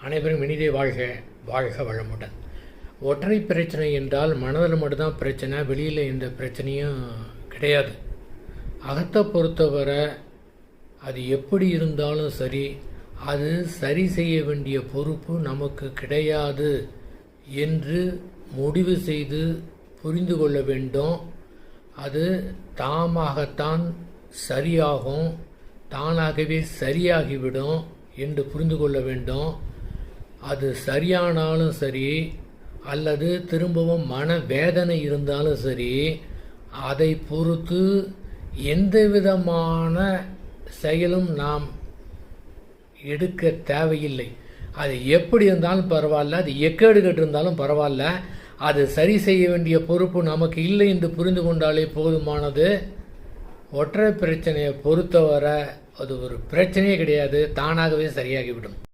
அனைவரும் இனிதே வாழ்க, வாழ்க வளமுடன். ஒற்றை பிரச்சனை என்றால் மனதில் மட்டும்தான் பிரச்சனை, வெளியில் எந்த பிரச்சனையும் கிடையாது. அகத்தை பொறுத்தவரை அது எப்படி இருந்தாலும் சரி, அது சரி செய்ய வேண்டிய பொறுப்பு நமக்கு கிடையாது என்று முடிவு செய்து புரிந்து கொள்ள வேண்டும். அது தாமாகத்தான் சரியாகும், தானாகவே சரியாகிவிடும் என்று புரிந்து கொள்ள வேண்டும். அது சரியானாலும் சரி, அல்லது திரும்பவும் மன வேதனை இருந்தாலும் சரி, அதை பொறுத்து எந்த விதமான செயலும் நாம் எடுக்க தேவையில்லை. அது எப்படி இருந்தாலும் பரவாயில்ல, அது எக்கேடு கெட்டு இருந்தாலும் பரவாயில்ல, அது சரி செய்ய வேண்டிய பொறுப்பு நமக்கு இல்லை என்று புரிந்து கொண்டாலே போதுமானது. ஒற்றை பிரச்சனையை பொறுத்தவரை அது ஒரு பிரச்சனையே கிடையாது, தானாகவே சரியாகிவிடும்.